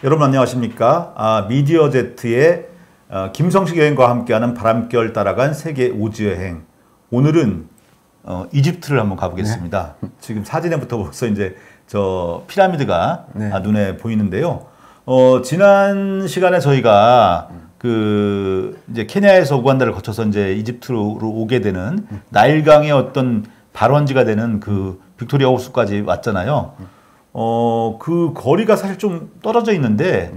여러분 안녕하십니까? 미디어제트의 김성식 여행과 함께하는 바람결 따라간 세계 오즈 여행. 오늘은 이집트를 한번 가보겠습니다. 네. 지금 사진에부터 벌써 이제 저 피라미드가 눈에 보이는데요. 지난 시간에 저희가 이제 케냐에서 우간다를 거쳐서 이제 이집트로 오게 되는 나일강의 어떤 발원지가 되는 그 빅토리아 호수까지 왔잖아요. 그 거리가 사실 좀 떨어져 있는데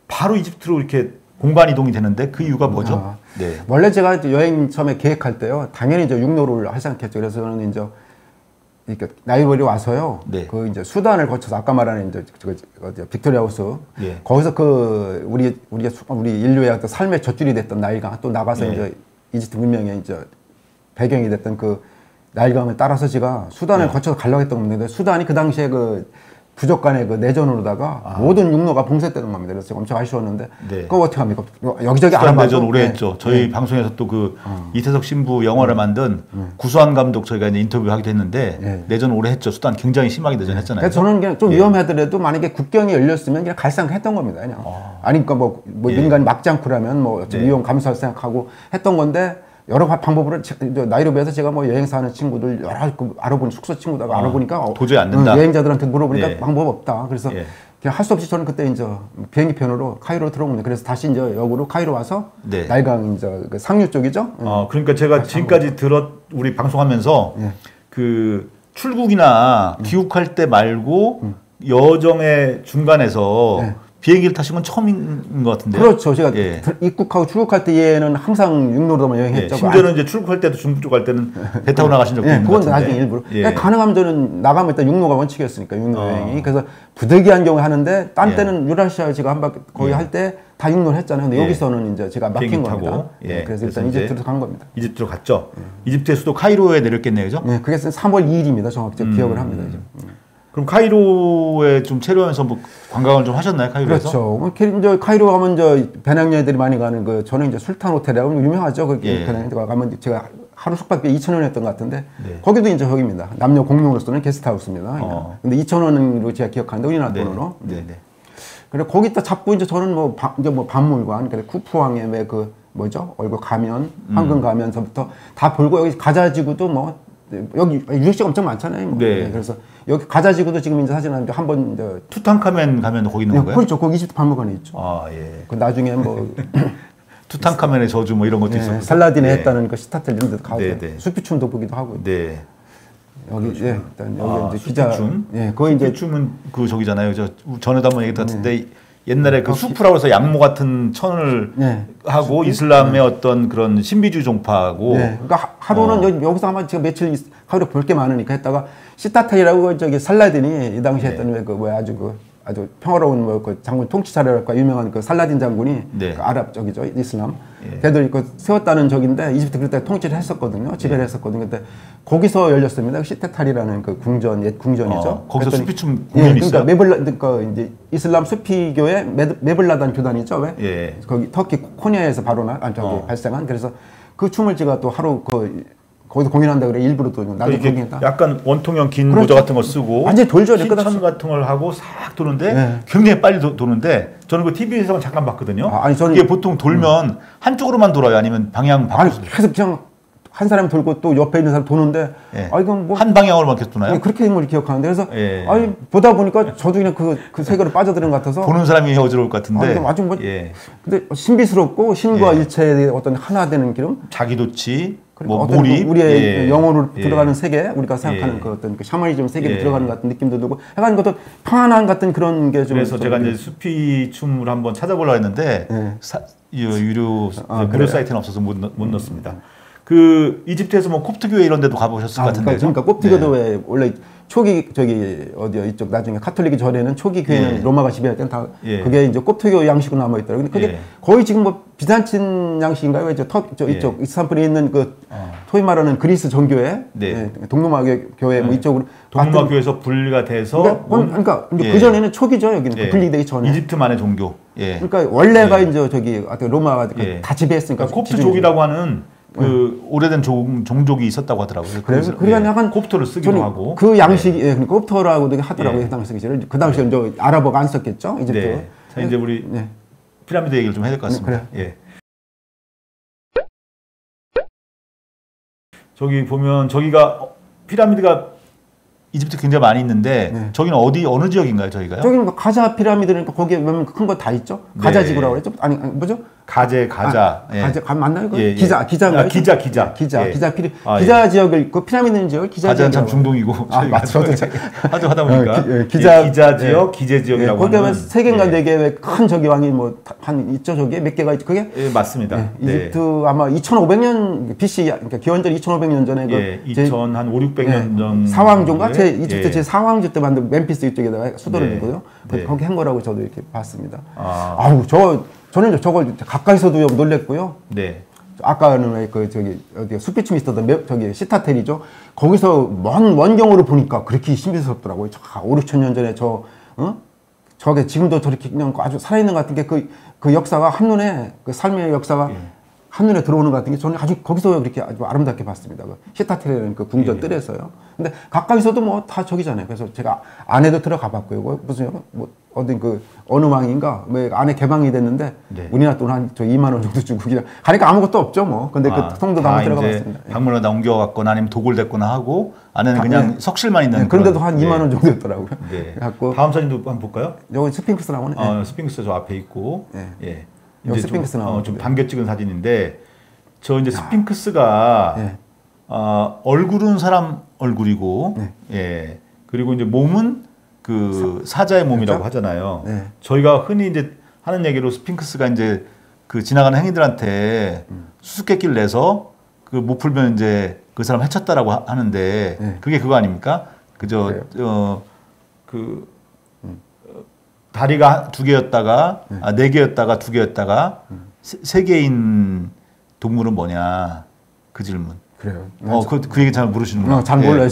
바로 이집트로 이렇게 공간 이동이 되는데 그 이유가 뭐죠? 네. 원래 제가 여행 처음에 계획할 때요, 당연히 이제 육로를 할 생각했죠. 그래서 저는 이제 이렇게 나이로비 와서요, 네. 그 이제 수단을 거쳐서 아까 말하는 이제 빅토리아 호수, 예. 거기서 우리 인류의 어떤 삶의 젖줄이 됐던 나일강 또 나가서 이제 이집트 문명의 이제 배경이 됐던 그 나일강을 따라서 제가 수단을 거쳐서 가려고 했던 건데, 수단이 그 당시에 부족 간의 그 내전으로다가 모든 육로가 봉쇄되는 겁니다. 그래서 제가 엄청 아쉬웠는데, 그거 어떻게 합니까? 여기저기 알아봐도. 내전 오래 했죠. 저희 방송에서 또 이태석 신부 영화를 만든 구수한 감독 저희가 이제 인터뷰하기도 했는데, 내전 오래 했죠. 수단 굉장히 심하게 내전했잖아요. 그래서 저는 그냥 좀 위험하더라도 만약에 국경이 열렸으면 그냥 갈 생각했던 겁니다. 그냥. 아니, 그러니까 민간이 막지 않고라면 위험 감수할 생각하고 했던 건데, 여러 방법으로 나이로비에서 제가 여행사하는 친구들 여러 알아보는 숙소 친구들 알아보니까 도저히 안 된다. 여행자들한테 물어보니까 방법 없다. 그래서 그냥 할 수 없이 저는 그때 이제 비행기 편으로 카이로로 들어온 겁니다. 그래서 다시 이제 역으로 카이로 와서 나일강 이제 그 상류 쪽이죠. 그러니까 제가 지금까지 우리 방송하면서 그 출국이나 귀국할 때 말고 여정의 중간에서 비행기를 타신 건 처음인 것 같은데요. 그렇죠. 제가 입국하고 출국할 때에는 항상 육로로만 여행했죠. 심지어는 이제 출국할 때도 중국 쪽 갈 때는 배 타고 나가신 적도 있는 것 같은데. 그건 나중에 일부러. 가능하면 저는 나가면 일단 육로가 원칙이었으니까, 육로 여행이. 그래서 부득이한 경우에 하는데, 딴 때는 유라시아 제가 한 바퀴 거의 할 때 다 육로를 했잖아요. 근데 여기서는 이제 제가 막힌 겁니다. 그래서 일단 이집트로 간 겁니다. 이집트로 갔죠. 이집트의 수도 카이로에 내렸겠네요, 그죠? 네, 그게 3월 2일입니다. 정확히 기억을 합니다. 이제. 그럼 카이로에 좀 체류하면서 관광을 좀 하셨나요, 카이로에서? 그렇죠. 이제 카이로 가면 이제 배낭여행들이 많이 가는 저는 이제 술탄 호텔이라고 유명하죠. 배낭여행 가면 제가 하루 숙박비 2,000원이었던 것 같은데, 거기도 이제 거기입니다. 남녀 공용으로 쓰는 게스트하우스입니다. 근데 2,000원으로 제가 기억하는데, 우리나라 돈으로. 그래 거기다 자꾸 이제 저는 박물관, 쿠프왕의 얼굴 가면, 황금 가면서부터 다 볼고, 여기 가자지구도 여기 유적지가 엄청 많잖아요. 그래서 여기 가자지구도 지금 이제 사진 한번 이제 투탕카멘 가면 거기 있는 건가요? 그렇죠. 거기 이집트 박물관에 있죠. 그 나중에 투탕카멘의 저주 이런 것도 있었고, 살라딘이 했다는 그 시타텔 이런 데도 가고 수피춤도 보기도 하고요. 여기 일단 여기 이제 기자 거기 이제 춤은 저기잖아요. 전에도 한번 얘기했던 것 같은데, 옛날에 수프라고 해서 양모 같은 천을 하고 이슬람의 어떤 그런 신비주의 종파하고. 그러니까 하루는 여기서 아마 제가 며칠 하루 볼 게 많으니까 했다가 시타텔이라고 살라딘이 이 당시에 했던 아주 평화로운 장군 통치자료랄까 유명한 살라딘 장군이 아랍 쪽이죠, 이슬람. 걔들 세웠다는 적인데 이집트 그때 통치를 했었거든요. 지배를 했었거든요. 근데 거기서 열렸습니다. 시테탈이라는 궁전, 옛 궁전이죠. 거기서 수피춤 공연이 있어요? 그러니까 이제 이슬람 수피교의 메블라단 교단이죠. 거기 터키 코냐에서 바로 발생한. 그래서 그 춤을 제가 또 하루 거기서 공연한다 그래 일부러 또 나중에 공연했다. 약간 원통형 긴 모자 같은 거 쓰고 완전 돌죠. 신천 같은 걸 하고 싹 도는데 굉장히 빨리 도는데 저는 그 TV에서만 잠깐 봤거든요. 이게 보통 돌면 한쪽으로만 돌아요, 아니면 방향 바꿔서? 계속 그냥 한 사람 돌고 또 옆에 있는 사람 도는데 이건 한 방향으로만 계속 도나요? 그렇게 된 걸 기억하는데 그래서 보다 보니까 저도 그냥 그 세계로 빠져드는 것 같아서 보는 사람이 어지러울 것 같은데 아주 근데 신비스럽고 신과 일체의 어떤 하나 되는 기름, 자기도치, 몰입, 우리의 영혼으로 들어가는 세계, 우리가 생각하는 어떤 샤머니즘 세계로 들어가는 것 같은 느낌도 들고 약간 어떤 평안한 같은 그런 게 좀. 그래서 제가 이제 수피 춤을 한번 찾아보려고 했는데 유료 사이트는 없어서 못 넣었습니다. 이집트에서 콥트 교회 이런 데도 가보셨을 것 같은데. 그러니까 콥트 교도에 원래 초기 이쪽 나중에 카톨릭이 전에는 초기 교회는 로마가 지배할 때는 다 그게 이제 콥트교 양식으로 남아 있더라고요. 근데 그게 거의 지금 비잔틴 양식인가요? 이쪽 이스탄불에 있는 소위 말하는 그리스 정교회, 동로마 교회 이쪽으로. 동로마 교회에서 분리가 돼서. 그러니까 그 전에는 초기죠. 여기는 분리되기 전에. 이집트만의 종교. 그러니까 원래가 이제 로마가 다 지배했으니까. 그러니까 콥트족이라고 하는 그 오래된 종족이 있었다고 하더라고요. 그래서 그러니까 약간 콥터를 쓰기도 하고 그 양식이 예, 콥터라고도 하더라고요. 그 당시 시절에 그 당시에 저 아랍어가 안 썼겠죠. 이집트. 네. 자 이제 우리 피라미드 얘기를 좀 해야 될 것 같습니다. 예. 저기 보면 저기가 피라미드가 이집트 굉장히 많이 있는데 저기는 어느 지역인가요, 저희가요? 저기는 뭐 가자 피라미드니까 거기에 큰 거 다 있죠. 가자 지구라고 그랬죠. 아니 뭐죠? 가자. 예. 가자 맞나요? 예, 예. 기자인가요? 기자. 예. 아, 기자 지역을 그 피라미드 지역을 기자 지역. 가자는 참 중동이고. 맞죠. 하도 하다 보니까 기자 지역, 기재 지역이라고 하는. 거기에 세 개인가 네 개의 큰 저기 왕이 뭐 한 있죠. 저기에 몇 개가 있죠. 그게 맞습니다. 이집트 아마 2,500년 BC 그러니까 기원전 2,500년 전에 그 2000 한 5, 600년 전 사왕조인가 이집트 제 사왕조 때 만든 멤피스 이쪽에다가 수도를 두고요. 거기 한 거라고 저도 이렇게 봤습니다. 아우 저는 저걸 가까이서도 놀랬고요. 네. 아까는 왜 그 저기 어디 숲비춤이 있었던 저기 시타텔이죠. 거기서 먼 원경으로 보니까 그렇게 신비스럽더라고요. 5, 6천 년 전에 저게 지금도 저렇게 그냥 아주 살아있는 것 같은 게 그 역사가 한눈에 그 삶의 역사가 한눈에 들어오는 것 같은 게 저는 아주 거기서 그렇게 아주 아름답게 봤습니다. 그 시타텔이라는 그 궁전 뜰에서요. 근데 가까이서도 뭐 다 저기잖아요. 그래서 제가 안에도 들어가 봤고요. 무슨 뭐 어딘 그 어느 왕인가 왜 안에 개방이 됐는데 우리나라 돈 한 2만 원 정도 주고 그냥 가니까 아무것도 없죠 뭐. 근데 그 통도 한번 들어가 봤습니다. 방문을 옮겨갔거나 아니면 도굴됐거나 하고 안에는 그냥 석실만 있는. 그런데도 한 2만 원 정도 였더라고요. 네. 다음 사진도 한번 볼까요? 여기 스핑크스 나오네. 스핑크스 저 앞에 있고. 예. 여기 스핑크스 나오네. 좀 당겨 찍은 사진인데 저 이제 스핑크스가 얼굴은 사람 얼굴이고 예. 그리고 이제 몸은 그 사자의 몸이라고 하잖아요. 저희가 흔히 이제 하는 얘기로 스핑크스가 이제 그 지나가는 행인들한테 수수께끼를 내서 그 못 풀면 이제 그 사람 해쳤다라고 하는데 그게 그거 아닙니까? 그저 다리가 2개였다가 4개였다가 2개였다가 3개인 동물은 뭐냐 그 질문. 그래요. 그 얘기 잘 모르시는구나. 잘 몰라요.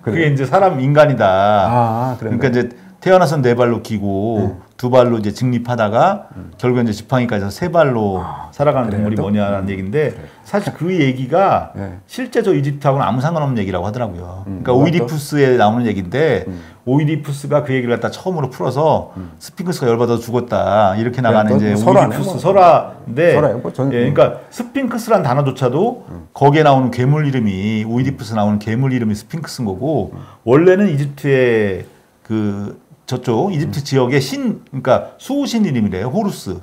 그게 이제 사람 인간이다. 그러니까 이제 태어나서 4발로 기고 2발로 이제 직립하다가 결국 이제 지팡이까지 해서 3발로 살아가는 동물이 뭐냐라는 얘기인데 사실 그 얘기가 실제 저 이집트하고는 아무 상관없는 얘기라고 하더라고요. 그러니까 오이디푸스에 나오는 얘기인데 오이디푸스가 그 얘기를 갖다 처음으로 풀어서 스핑크스가 열받아서 죽었다 이렇게 나가는 이제 오이디푸스 설화인데 그러니까 스핑크스란 단어조차도 거기에 나오는 괴물 이름이 오이디푸스 나오는 괴물 이름이 스핑크스인 거고 원래는 이집트의 그 저쪽 이집트 지역의 그러니까 수호신 이름이래요. 호루스.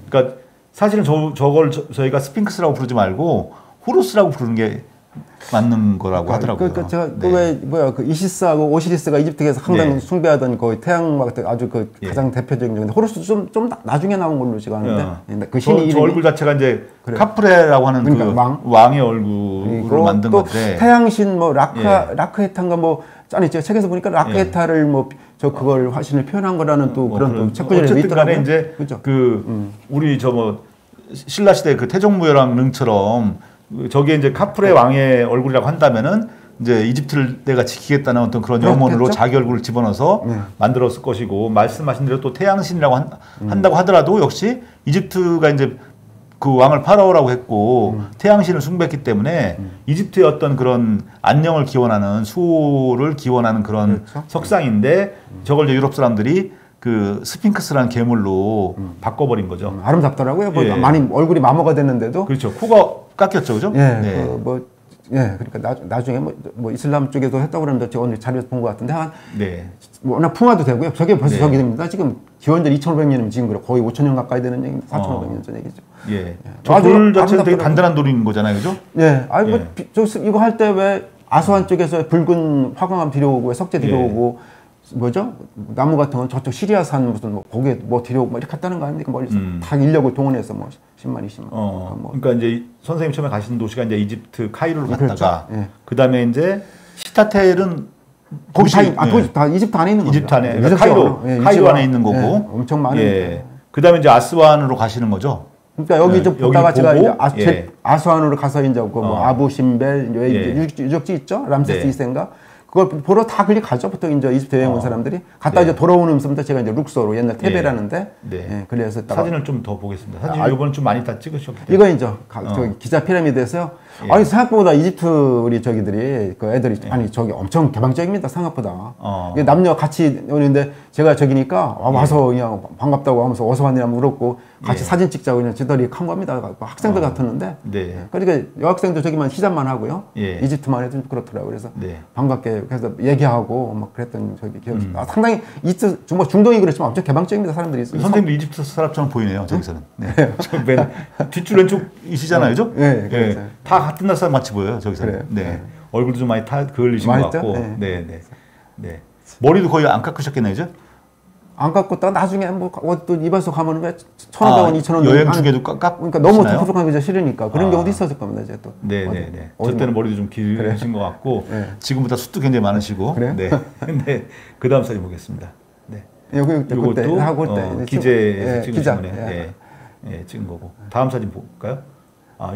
그러니까 사실은 저걸 저희가 스핑크스라고 부르지 말고 호루스라고 부르는 게 맞는 거라고 하더라고요. 그러니까 제가 왜 그 이시스하고 오시리스가 이집트에서 상당히 숭배하던 거의 태양막 아주 그 가장 대표적인 건데 호루스 좀 나중에 나온 걸로 제가 아는데 그 신이 저 얼굴 자체가 이제 카프레라고 하는 그러니까 왕의 얼굴로 만든 건데 태양신 뭐 라크에탄가 뭐 아니 제가 책에서 보니까 라크에타를 뭐 그걸 화신을 표현한 거라는 또 그런 또 책구절이 있더라고요. 어쨌든 간에 이제 그렇죠? 우리 신라 시대 그 태종무열왕 릉처럼 저게 이제 카프레 왕의 얼굴이라고 한다면은 이제 이집트를 내가 지키겠다는 어떤 그런 염원으로 자기 얼굴을 집어넣어서 만들었을 것이고 말씀하신 대로 또 태양신이라고 한다고 하더라도 역시 이집트가 이제 그 왕을 파라오라고 했고 태양신을 숭배했기 때문에 이집트의 어떤 그런 안녕을 기원하는 수호를 기원하는 그런 석상인데 저걸 이제 유럽 사람들이 그 스핑크스라는 괴물로 바꿔버린 거죠. 아름답더라고요. 뭐 많이 얼굴이 마모가 됐는데도. 그렇죠. 코가 깎였죠, 그죠? 그러니까 나중에 뭐 이슬람 쪽에도 했다고 그러는데 제가 오늘 자료에서 본 것 같은데 워낙 풍화도 되고요. 저게 벌써 저기 됩니다. 지금 기원전 2,500년이면 지금 거의 5,000년 가까이 되는 얘기, 4,500년 전 얘기죠. 저 돌 자체는 되게 단단한 돌인 거잖아요, 그죠? 이거 할 때 왜 아수안 쪽에서 붉은 화강암 들여오고 석재 들여오고 뭐죠? 나무 같은 건 저쪽 시리아산 무슨 뭐 거기에 뭐 들여오고 뭐 이렇게 했다는 거 아닙니까? 멀리서 다 인력을 동원해서 뭐 10만, 20만. 그러니까 이제 선생님 처음에 가신 도시가 이제 이집트 카이로를 갔다가 그다음에 이제 시타텔은 거기 다 이집트 안에 있는 거죠. 이집트 안에 카이로 안에 있는 거고. 엄청 많은. 그다음에 이제 아스완으로 가시는 거죠. 그러니까 여기 좀 보다가 제가 이제 아스완으로 가서 이제 뭐 아부 심벨 유적지 있죠? 람세스 2세인가? 그걸 보러 다 그리 가죠. 보통 이제 이집트 여행 온 사람들이 갔다 이제 돌아오면서부터 제가 이제 룩소로 옛날 테베라는데 그래서 사진을 좀 더 보겠습니다. 사진 이번에 좀 많이 다 찍으셨기 때문에. 이거 이제 저기 기자 피라미드에서요. 아니 생각보다 이집트 우리 저기들이 그 애들이 아니 저기 엄청 개방적입니다. 생각보다. 이게 남녀 같이 오는데 제가 저기니까 와서 그냥 반갑다고 하면서 어서 왔냐 물었고 같이 사진 찍자고 그냥 지들이 한 겁니다. 학생들 같았는데. 그러니까 여학생도 저기만 히잡만 하고요. 이집트만 해도 그렇더라고요. 그래서 반갑게 그래서 얘기하고 막 그랬던 저기 기억이 상당히 이집트 정말 중동이 그렇지만 엄청 개방적입니다. 사람들이. 선생님도 이집트 사람처럼 보이네요. 저기서는. 맨 뒷줄 왼쪽이시잖아요, 그죠? 그렇죠. 다 같은 나라 사람 같이 보여요. 저기서는. 얼굴도 좀 많이 그을리신 것 같고. 머리도 거의 안 깎으셨겠네요, 그죠? 안 깎고 딱 나중에 뭐 또 이발소 가면 왜 1,500원, 2,000원 여행 중에도 그러니까 너무 푸석하기 싫으니까 그런 경우도 있었을 겁니다. 이제 또. 저 때는 머리도 좀 길으신 것 같고 지금보다 숱도 굉장히 많으시고. 그다음 사진 보겠습니다. 여기 이것도 하고 때 기재 찍은 거네. 찍은 거고. 다음 사진 볼까요?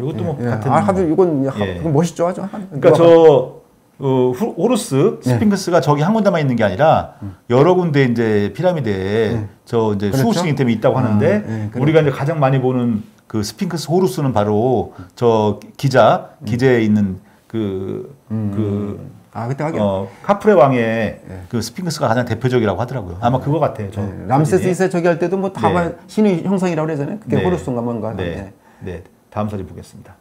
이것도 뭐 같은. 하도 이건 멋있죠, 아주. 그러니까 저 호루스 스핑크스가 저기 한 군데만 있는 게 아니라 여러 군데 이제 피라미드에 저 이제 수호 시스템이 있다고 하는데 우리가 이제 가장 많이 보는 그 스핑크스 호루스는 바로 저 기재에 있는 카프레 왕의 그 스핑크스가 가장 대표적이라고 하더라고요. 아마 그거 같아요. 람세스 2세 저기 할 때도 뭐 다 신의 형상이라고 그러잖아요. 그게 호루스인가 뭔가. 다음 사진 보겠습니다.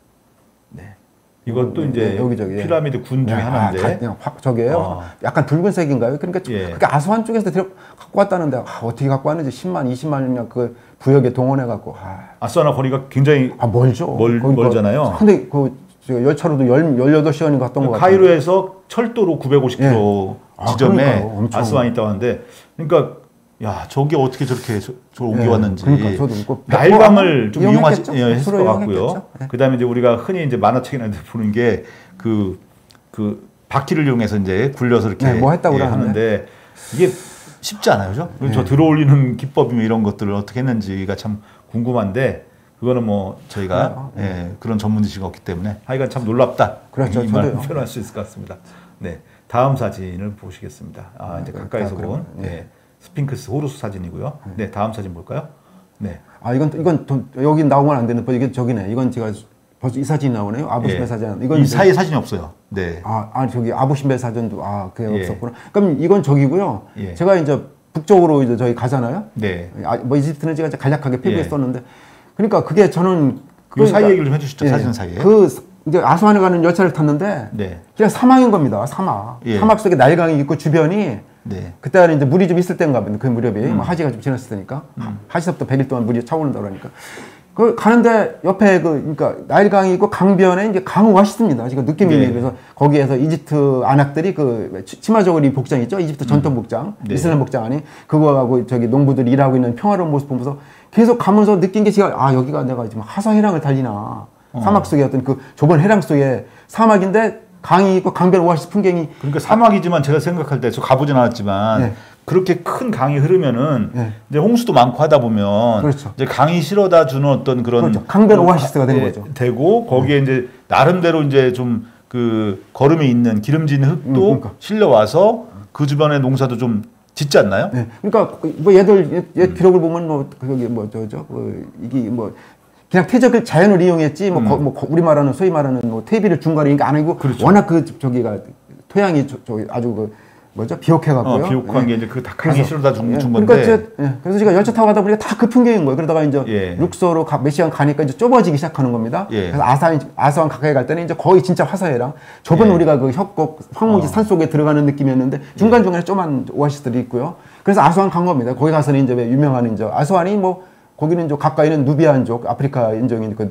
이것도 이제 여기저기 피라미드 군 중에 하나인데 저게요. 약간 붉은색인가요? 그러니까 그게 아수안 쪽에서 갖고 왔다는데 어떻게 갖고 왔는지 10만, 20만이나 그 부역에 동원해 갖고 아수안과 거리가 굉장히 멀죠. 멀잖아요. 근데 그 열차로도 18시간이 갔던 것 같아요. 카이로에서 철도로 950km 지점에 아수안이 있다고 하는데 그러니까 야 저게 어떻게 저렇게 옮겨왔는지. 그러니까 저도 나일강을 좀 이용했을 것 같고요. 그다음에 이제 우리가 흔히 이제 만화책이나 보는 게 그 바퀴를 이용해서 이제 굴려서 이렇게 뭐 했다고 하는데 이게 쉽지 않아요, 그죠? 저 들어올리는 기법이며 이런 것들을 어떻게 했는지가 참 궁금한데 그거는 뭐 저희가 그런 전문 지식이 없기 때문에 하여간 참 놀랍다. 그렇죠. 이 말을 표현할 수 있을 것 같습니다. 다음 사진을 보시겠습니다. 이제 가까이서 본. 스핑크스 호루스 사진이고요. 다음 사진 볼까요? 이건 여기 나오면 안 되는 이게 저기네. 이건 제가 벌써 이 사진이 나오네요. 아부신베 사진. 이건 이 사이에 사진이 없어요. 저기 아부신베 사진도 그게 없었구나. 그럼 이건 저기고요. 제가 이제 북쪽으로 이제 저희 가잖아요. 뭐 이집트는 제가 간략하게 필기에 썼는데, 그러니까 그게 저는 그 사이 얘기를 좀 해주시죠. 사진 사이에. 이제 아수안에 가는 열차를 탔는데 그냥 사막인 겁니다. 사막. 사막 속에 나일강이 있고 주변이 그때는 이제 물이 좀 있을 때인가 보네. 그 무렵이 하지가 좀 지났을 때니까 하지서부터 100일 동안 물이 차오른다고 그러니까 그 가는데 옆에 그러니까 나일강이 있고 강변에 이제 강 오아시스입니다. 지금 느낌이 그래서 거기에서 이집트 안악들이 그 치마저고리 복장 있죠. 이집트 전통 복장, 이슬람 복장 아니 그거하고 저기 농부들이 일하고 있는 평화로운 모습 보면서 계속 가면서 느낀 게 제가 여기가 내가 지금 하사해랑을 달리나 사막 속에 어떤 그 좁은 해랑 속에 사막인데 강이 있고 강변 오아시스 풍경이 그러니까 사막이지만 제가 생각할 때 저 가보진 않았지만 그렇게 큰 강이 흐르면은 이제 홍수도 많고 하다 보면 이제 강이 실어다 주는 어떤 그런 강변 오아시스가 되는 거죠. 되고 거기에 이제 나름대로 이제 좀 그 거름이 있는 기름진 흙도 실려와서 그 주변의 농사도 좀 짓지 않나요? 그러니까 뭐 얘들 옛 기록을 보면 뭐 거기 뭐 이게 뭐 그냥 퇴적을 자연을 이용했지 뭐 우리 말하는 소위 말하는 뭐 퇴비를 중간에 안 하고 워낙 그 저기가 토양이 저기 아주 그 뭐죠 비옥해갖고요. 비옥한 게 이제 그 다 강이 실어다 준 건데. 그러니까 그래서 제가 열차 타고 가다 보니까 다 그 풍경인 거예요. 그러다가 이제 룩소로 몇 시간 가니까 이제 좁아지기 시작하는 겁니다. 그래서 아수안 가까이 갈 때는 이제 거의 진짜 화사해랑 좁은 우리가 그 협곡 황무지 산 속에 들어가는 느낌이었는데 중간 중간에 조그만 오아시스들이 있고요. 그래서 아수안 간 겁니다. 거기 가서는 이제 유명한 이제 아수안이 뭐 거기는 저 가까이는 누비안족, 아프리카 인종인 그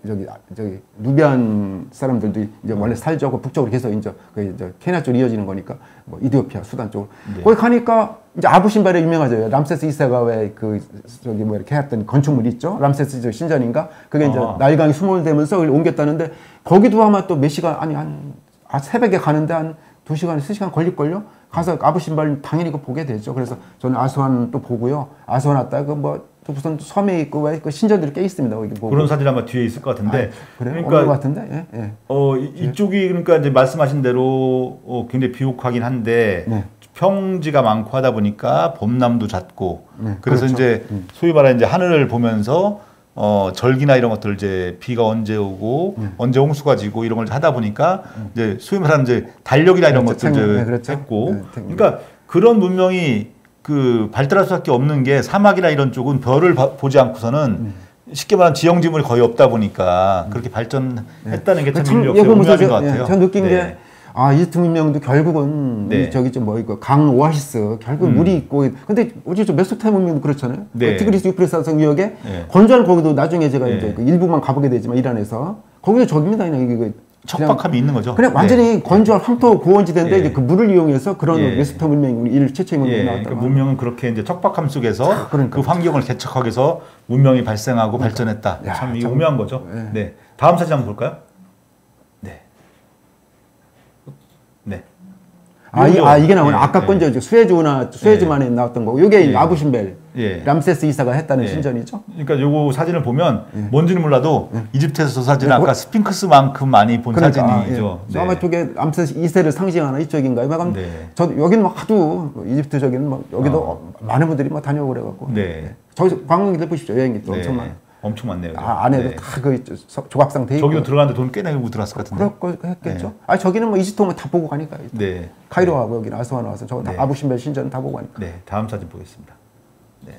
저기 누비안 사람들도 이제 원래 살죠. 그 북쪽으로 계속 이제 그 케냐 쪽으로 이어지는 거니까 뭐 이디오피아, 수단 쪽으로. 거기 가니까 이제 아부신발에 유명하죠. 람세스 2세가 왜 그 저기 뭐 이렇게 했던 건축물이 있죠. 람세스 신전인가? 그게 이제 나일강이 수몰되면서 옮겼다는데 거기도 아마 또 몇 시간 한 새벽에 가는데 한 2시간, 3시간 걸릴걸요? 가서 아부신발 당연히 보게 되죠. 그래서 저는 아수안 또 보고요. 아수안 왔다가 뭐 또 무슨 섬에 있고 왜 그 신전들이 꽤 있습니다. 거기 보고. 그런 사진 아마 뒤에 있을 것 같은데. 그래요? 그러니까 없는 것 같은데. 예, 예. 이쪽이 그러니까 이제 말씀하신 대로 굉장히 비옥하긴 한데 네. 평지가 많고 하다 보니까 봄나무도 잦고 네, 그래서 그렇죠. 이제 소위 말하는 이제 하늘을 보면서 절기나 이런 것들 이제 비가 언제 오고 언제 홍수가 지고 이런 걸 하다 보니까 이제 소위 말하는 이제 달력이나 이런 그렇죠. 것들 이제 그렇죠. 했고 네, 그러니까 그런 문명이 그 발달할 수밖에 없는 게 사막이나 이런 쪽은 별을 보지 않고서는 쉽게 말하면 지형지물이 거의 없다 보니까 그렇게 발전했다는 게 참 인류 역사의 오묘한 것 같아요. 저 느낀 게 이집트 문명도 결국은 저기 좀 뭐 이거 강 오아시스 결국 물이 있고 근데 우리 저 메소포타미아 문명도 그렇잖아요. 티그리스 유프레스 유역에 건조한 거기도 나중에 제가 이제 그 일부만 가보게 되지만 이란에서 거기도 저깁니다. 그냥 이게 척박함이 있는 거죠. 그냥 완전히 건조한 황토 고원지대인데 이제 그 물을 이용해서 그런 메소포타미아 문명이 일 최초의 문명이 나왔다. 그러니까 문명은 그렇게 이제 척박함 속에서 그 환경을 개척하기 위해서 문명이 발생하고 발전했다. 참 이게 오묘한 거죠. 네. 다음 사진 한번 볼까요? 네. 네. 이게 나오네. 아까 건 이제 수에즈만에 나왔던 거고, 이게 아부신벨, 람세스 2세가 했다는 신전이죠. 그러니까 요거 사진을 보면 뭔지는 몰라도 이집트에서 저 사진은 아까 스핑크스만큼 많이 본 사진이죠. 아마 쪽에 람세스 2세를 상징하는 이쪽인가요? 저 여기는 막 하도 이집트적인 막 여기도 많은 분들이 막 다녀오고 그래갖고. 저기 관광객들 보십시오. 여행객들 엄청 많아요. 엄청 많네요. 안에도 다 그 조각상 돼 있고. 저기도 들어가는데 돈 꽤 내고 들어갔을 것 같은데. 그렇고 했겠죠. 저기는 뭐 이집트 오면 다 보고 가니까. 카이로하고 여기 아스완 와서 저거 다 아부신벨 신전 다 보고 가니까. 네, 다음 사진 보겠습니다. 네,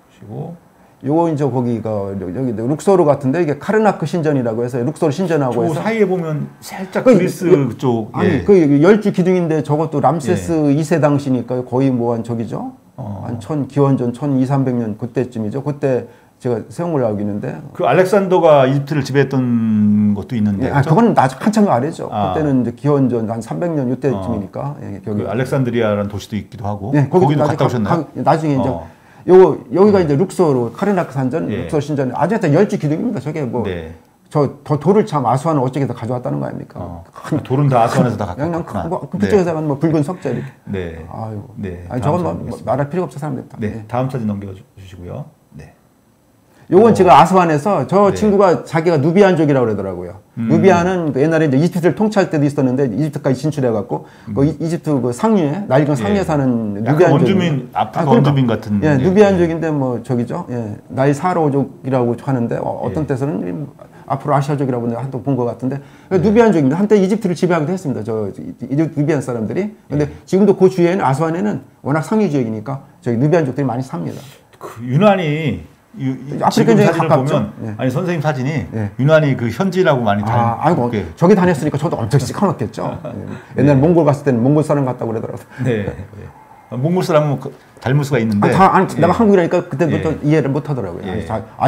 보시고. 요거 이제 거기가 여기 룩소르 같은데 이게 카르나크 신전이라고 해서 룩소르 신전하고 해서 사이에 보면 살짝 그리스 쪽 그 열주 기둥인데 저것도 람세스 2세 당시니까 거의 뭐 한 저기죠. 한 기원전 1200~1300년 그때쯤이죠. 그때 제가 세운 걸로 알고 있는데 그 알렉산더가 이집트를 지배했던 것도 있는데 그건 한참 아래죠. 그때는 이제 기원전 한 300년 이때쯤이니까 그 알렉산드리아라는 도시도 있기도 하고 거기도 갔다 오셨나요? 나중에 이제 여기가 이제 룩소르 카르나크 산전 룩소르 신전 아주 열주 기둥입니다. 저게 뭐 저 돌을 참 아수아는 어쩌게서 가져왔다는 거 아닙니까? 돌은 다 아수아에서 다 갖고 왔구나. 그쪽에서 가면 뭐 붉은 석재 이렇게. 아니 저건 뭐 말할 필요가 없어 사람들 다. 다음 사진 넘겨주시고요. 요건 제가 아스완에서 저 친구가 자기가 누비안족이라고 그러더라고요. 누비안은 그 옛날에 이제 이집트를 통치할 때도 있었는데 이집트까지 진출해갖고 그 이집트 그 상류에 낡은 상류에 사는 누비안족. 원주민 아프리카 원주민 같은. 누비안족인데 뭐 저기죠. 나일 사로족이라고 하는데 어떤 때서는 앞으로 아시아족이라고 내가 한번 본 것 같은데 누비안족입니다. 한때 이집트를 지배하기도 했습니다. 저 누비안 사람들이. 근데 지금도 그 주위에는 아스완에는 워낙 상류 지역이니까 저기 누비안족들이 많이 삽니다. 그 유난히 지금 사진을 보면 아니 선생님 사진이 유난히 그 현지라고 많이 아이고 저기 다녔으니까 저도 엄청 시커멓겠죠. 옛날 몽골 갔을 때는 몽골 사람 같다고 그러더라고요. 몽골 사람은 닮을 수가 있는데 내가 한국이라니까 그때부터 이해를 못 하더라고요.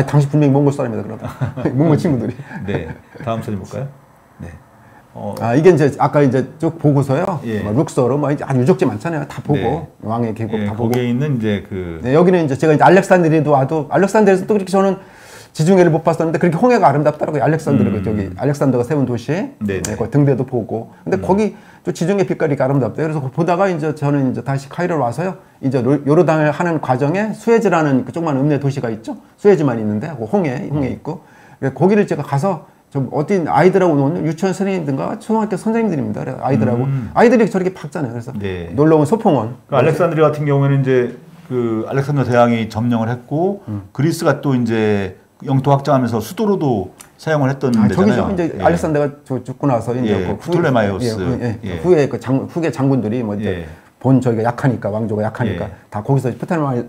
당신 분명히 몽골 사람이다 그러더라고요. 몽골 친구들이. 다음 사진 볼까요? 이게 이제 아까 이제 쭉 보고서요. 룩소르 뭐 이제 유적지 많잖아요. 다 보고 왕의 계곡 다 보고. 거기에 있는 이제 여기는 이제 제가 이제 알렉산드리아도 와도 알렉산드리아에서 또 그렇게 저는 지중해를 못 봤었는데 그렇게 홍해가 아름답더라고요. 알렉산드리아 저기 알렉산더가 세운 도시. 그 등대도 보고. 근데 거기 또 지중해 빛깔이 아름답대요. 그래서 보다가 이제 저는 이제 다시 카이로로 와서요. 이제 요르단을 하는 과정에 수에즈라는 그 조그만 읍내 도시가 있죠. 수에즈만 있는데 홍해 있고. 거기를 제가 가서 좀 어떤 아이들하고 노는 유치원 선생님들과 초등학교 선생님들입니다. 그래서 아이들이 저렇게 박잖아요. 그래서 놀러 온 소풍원. 그 알렉산드리아 같은 경우에는 이제 그 알렉산더 대왕이 점령을 했고 그리스가 또 이제 영토 확장하면서 수도로도 사용을 했던 데잖아요. 저기서 이제 알렉산더가 죽고 나서 이제 프톨레마이오스 후에 그 후계 장군들이 뭐 이제 저기가 약하니까 왕조가 약하니까 다 거기서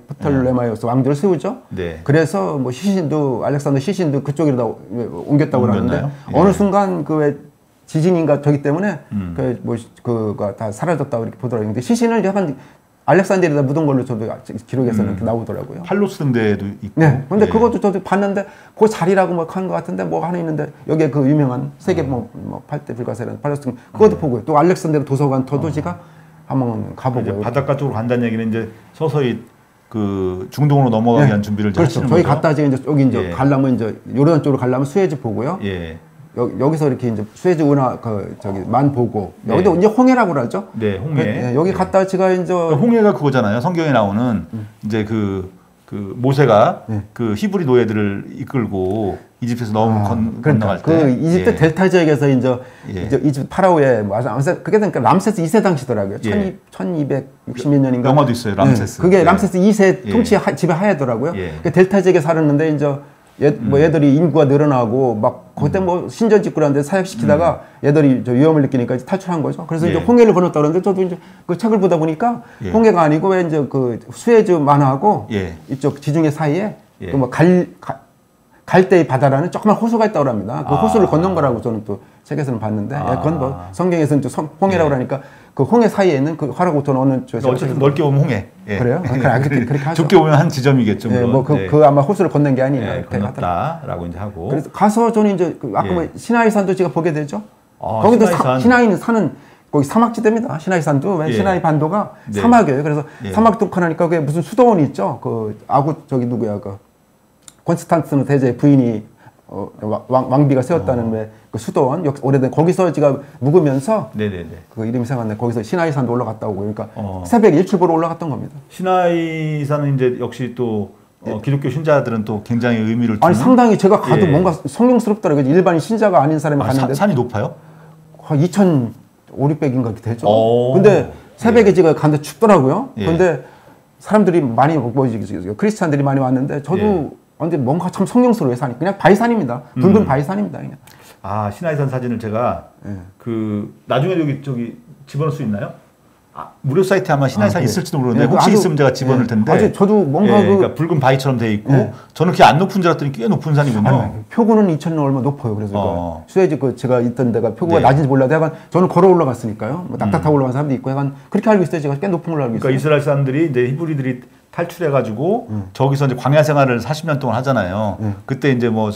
프톨레마이오스 왕조를 세우죠. 그래서 뭐 시신도 알렉산더 시신도 그쪽으로 옮겼다고 그러는데 어느 순간 그 왜 지진인가 저기 때문에 그가 다 사라졌다고 이렇게 보더라고요. 근데 시신을 약간 알렉산드리아에다 묻은 걸로 저도 기록에서는 이렇게 나오더라고요. 팔로스 등대도 있고. 근데 그것도 저도 봤는데 그 자리라고 뭐 한 것 같은데 뭐 하나 있는데 여기에 그 유명한 세계 뭐 8대 불가사라는 팔로스 등 그것도 보고요. 또 알렉산드리아 도서관 도시가 한번 가보고요. 바닷가 쪽으로 간다는 얘기는 이제 서서히 그 중동으로 넘어가기 위한 준비를 하시는 거죠. 저희 갔다 이제 여기 이제 가려면 이제 요르단 쪽으로 가려면 수에즈 보고요. 여기서 이렇게 이제 수에즈 운하 만 보고 여기도 이제 홍해라고 그러죠. 홍해. 여기 갔다 제가 이제 홍해가 그거잖아요. 성경에 나오는 이제 그 모세가 그 히브리 노예들을 이끌고 이집트에서 건너갈 때 그 이집트 델타 지역에서 이제 이집트 파라오의 그게 그러니까 람세스 2세 당시더라고요. 1260몇 년인가. 영화도 있어요. 람세스. 그게 람세스 2세 통치 지배 하에더라고요. 그 델타 지역에 살았는데 이제 얘들이 인구가 늘어나고 막 그때 뭐 신전 짓고라는데 사역시키다가 얘들이 위험을 느끼니까 이제 탈출한 거죠. 그래서 이제 홍해를 건넜다 그러는데 저도 이제 그 책을 보다 보니까 홍해가 아니고 왜 이제 그 수에즈 만화하고 이쪽 지중해 사이에 그 뭐 갈대의 바다라는 조그만 호수가 있다고 합니다. 그 호수를 건넌 거라고 저는 또 책에서는 봤는데 그건 뭐 성경에서는 홍해라고 하니까 그 홍해 사이에 있는 그 화라고토 어느 쪽에서 어쨌든 넓게 보면 홍해. 그래요? 그렇게 하죠. 좁게 보면 한 지점이겠죠. 뭐 그 아마 호수를 건넌 게 아니라 건넜다라고 이제 하고. 그래서 가서 저는 이제 아까 뭐 시나이산도 제가 보게 되죠. 거기도 시나이는 산은 거기 사막지대입니다. 시나이산도 시나이 반도가 사막이에요. 그래서 사막 둥칸하니까 그게 무슨 수도원이 있죠. 그 저기 누구야 그 콘스탄티누 대제의 부인이 왕비가 세웠다는 그 수도원 오래된 거기서 제가 묵으면서 그 이름이 생각나네. 거기서 시나이산도 올라갔다 오고 그러니까 새벽에 일출 보러 올라갔던 겁니다. 시나이산은 이제 역시 또 기독교 신자들은 또 굉장히 의미를 두는. 아니 상당히 제가 가도 뭔가 성경스럽더라고요. 일반 신자가 아닌 사람이 갔는데 산이 높아요? 한 2,500~600인가 되죠. 근데 새벽에 제가 갔는데 춥더라고요. 근데 사람들이 많이 크리스찬들이 많이 왔는데 저도 근데 뭔가 참 성경스러워요. 산이 그냥 바위산입니다. 붉은 바위산입니다. 그냥. 시나이산 사진을 제가 그 나중에 저기 집어넣을 수 있나요? 무료 사이트에 아마 시나이산 있을지도 모르는데 혹시 있으면 제가 집어넣을 텐데. 아주 저도 뭔가 그러니까 붉은 바위처럼 돼 있고 저는 그게 안 높은 줄 알았더니 꽤 높은 산이군요. 표고는 2,000 얼마 높아요. 그래서 수에즈 제가 있던 데가 표고가 낮은지 몰라도 약간 저는 걸어 올라갔으니까요. 뭐 낙타 타고 올라간 사람도 있고 약간 그렇게 알고 있어요. 제가 꽤 높은 걸로 알고 있어요. 그러니까 이스라엘 사람들이 이제 히브리들이 탈출해가지고 저기서 이제 광야 생활을 40년 동안 하잖아요. 그때 이제 뭐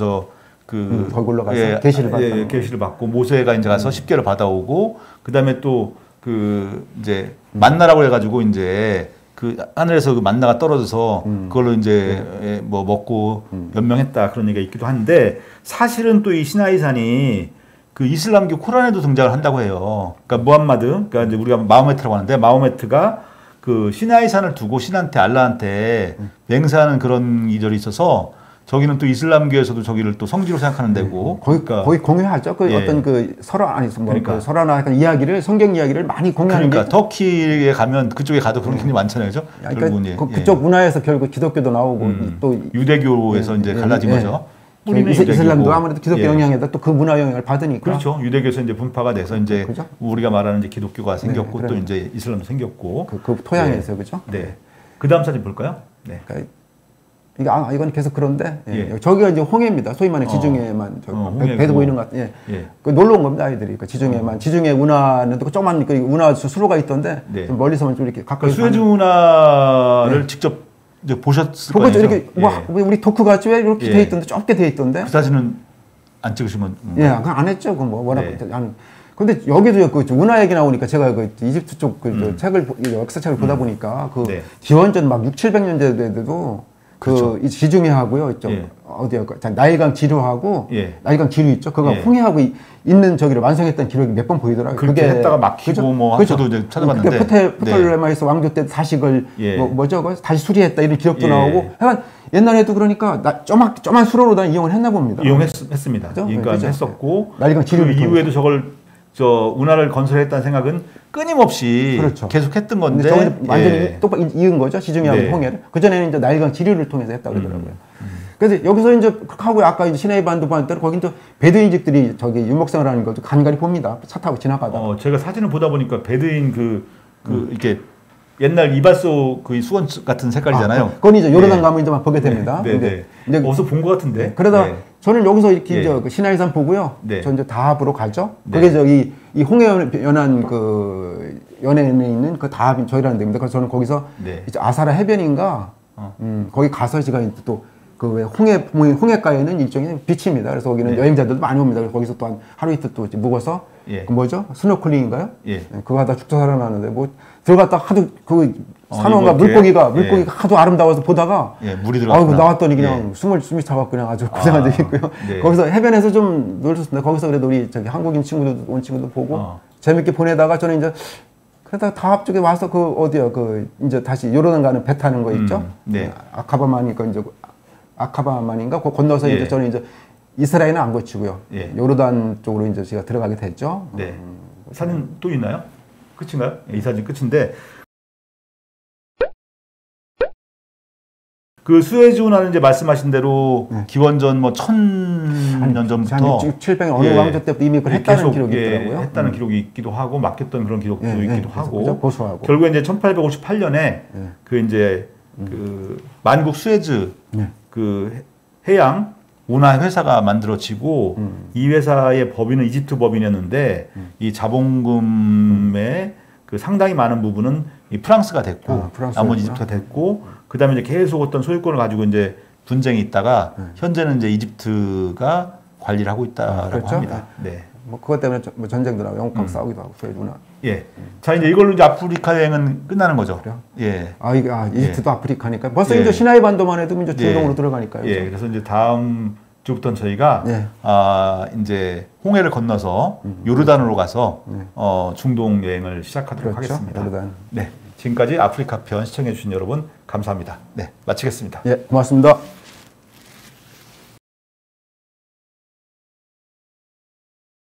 거기 올라가서 계시를 받고 모세가 이제 가서 십계를 받아오고 그다음에 또 그 이제 만나라고 해가지고 이제 그 하늘에서 그 만나가 떨어져서 그걸로 이제 뭐 먹고 연명했다 그런 얘기가 있기도 한데 사실은 또 이 시나이산이 그 이슬람교 코란에도 등장을 한다고 해요. 그러니까 무함마드, 그러니까 이제 우리가 마호메트라고 하는데 마호메트가 그 시나이산을 두고 신한테 알라한테 맹세하는 그런 이절이 있어서 저기는 또 이슬람교에서도 저기를 또 성지로 생각하는 데고 거의 공유하죠. 그 어떤 그 설화 그 설화나 약간 이야기를 성경 이야기를 많이 공유하는 게 터키에 가면 그쪽에 가도 그런 게 많잖아요, 그죠? 그러니까 그쪽 문화에서 결국 기독교도 나오고 또 유대교에서 이제 갈라진 거죠. 우리는 이슬람도 아무래도 기독교 영향에다 또 그 문화 영향을 받으니까. 그렇죠. 유대교에서 이제 분파가 돼서 이제 우리가 말하는 이제 기독교가 생겼고 또 이제 이슬람도 생겼고 그 토양에서 그죠? 네. 그 다음 사진 볼까요? 네. 그러니까 이건 계속 그런데 저기가 이제 홍해입니다. 소위 말하는 지중해만 배도 보이는 것 같아요. 그 놀러 온 겁니다 아이들이. 그 지중해 운하는 또 조그만 그 운하 수로가 있던데 좀 멀리서만 좀 이렇게 가까이. 수에즈 운하를 직접 이제 보셨을 거예요. 이렇게 우리 도크 같이 왜 이렇게 돼 있던데 좁게 돼 있던데. 그 사진은 안 찍으신 건? 안 했죠. 그 뭐 워낙 근데 여기도 그 운하 얘기 나오니까 제가 그 이집트 쪽 그 책을 역사책을 보다 보니까 그 기원전 막 600~700년 대에도 그 지중해하고요, 있죠. 어디야? 나일강 지류하고 나일강 지류 있죠. 그거 홍해하고 있는 저기를 완성했던 기록이 몇 번 보이더라고요. 그게 했다가 막히고 뭐 저도 이제 찾아봤는데. 그때 프톨레마이스 왕조 때 다시 그걸 뭐죠? 다시 수리했다 이런 기록도 나오고. 약간 옛날에도 그러니까 조만 수로로 다 이용을 했나 봅니다. 이용했습니다. 그러니까 했었고. 나일강 지류 이후에도 저걸 운하를 건설했다는 생각은 끊임없이 계속했던 건데 완전히 또 이은 거죠. 지중해하고 홍해를. 그 전에는 이제 나일강 지류를 통해서 했다 그러더라고요. 그래서 여기서 이제 그렇게 하고 아까 이제 시내이 반도 봤더니 거긴 또 베두인족들이 저기 유목생활 하는 것도 간간히 봅니다. 차 타고 지나가다. 제가 사진을 보다 보니까 베두인 이렇게 옛날 이발소 그 수건 같은 색깔이잖아요. 그건 이제 요르단 가면 이제 막 보게 됩니다. 근데 어디서 본 것 같은데. 그러다 저는 여기서 이렇게 이제 그 시나이산 보고요. 저 이제 다합으로 가죠. 그게 저기 이 홍해 연안 그 연해에 있는 그 다합저희라는 데입니다. 그래서 저는 거기서 이제 아사라 해변인가 거기 가서 제가 또 그 왜 홍해가에는 일종의 비치입니다. 그래서 거기는 여행자들도 많이 옵니다. 그래서 거기서 또 한 하루 이틀 또 묵어서 그 뭐죠? 스노클링인가요? 그거 하다 죽다 살아나는데 뭐 들어갔다 하도 그 산호가 물고기가 하도 아름다워서 보다가 물이 들어갔구나. 나왔더니 그냥 숨이 차갖고 그냥 아주 고생한 적이 있고요. 거기서 해변에서 좀 놀았습니다. 거기서 그래도 우리 저기 한국인 친구들 온 친구도 보고 재밌게 보내다가 저는 이제 그러다 다합 쪽에 와서 그 어디야 그 이제 다시 요르단 가는 배 타는 거 있죠? 네. 아카바만이니까 이제 아카바만인가 그 건너서 예. 이제 저는 이제 이스라엘은 안 거치고요. 예. 요르단 쪽으로 이제 제가 들어가게 됐죠. 네. 사진 또 있나요? 끝인가요? 이 사진 끝인데 그 수에즈 운하는 이제 말씀하신 대로 기원전 뭐 1000년 전부터 700년 어느 왕조 때부터 이미 그걸 했다는 기록이 있더라고요. 했다는 기록이 있기도 하고 맡겼던 그런 기록도 있기도 하고 그죠? 고소하고. 결국에 이제 1858년에 그 이제 그 만국 수에즈 그 해양 운하 회사가 만들어지고 이 회사의 법인은 이집트 법인이었는데 이 자본금의 그 상당히 많은 부분은 이 프랑스가 됐고 나머지 이집트가 됐고 그다음에 이제 계속 어떤 소유권을 가지고 이제 분쟁이 있다가 현재는 이제 이집트가 관리를 하고 있다라고 그렇죠? 합니다. 네. 뭐 그것 때문에 뭐 전쟁도 나고 영국하고 싸우기도 하고 수에즈 운하. 예. 자 이제 이걸로 이제 아프리카 여행은 끝나는 거죠. 그래요? 예. 이집트도 아프리카니까 벌써 이제 시나이 반도만 해도 이제 중동으로 들어가니까요. 예. 그래서 이제 다음 주부터는 저희가 이제 홍해를 건너서 요르단으로 가서 중동 여행을 시작하도록 그렇죠? 하겠습니다. 요르단. 네. 지금까지 아프리카 편 시청해 주신 여러분 감사합니다. 네. 마치겠습니다. 예, 고맙습니다.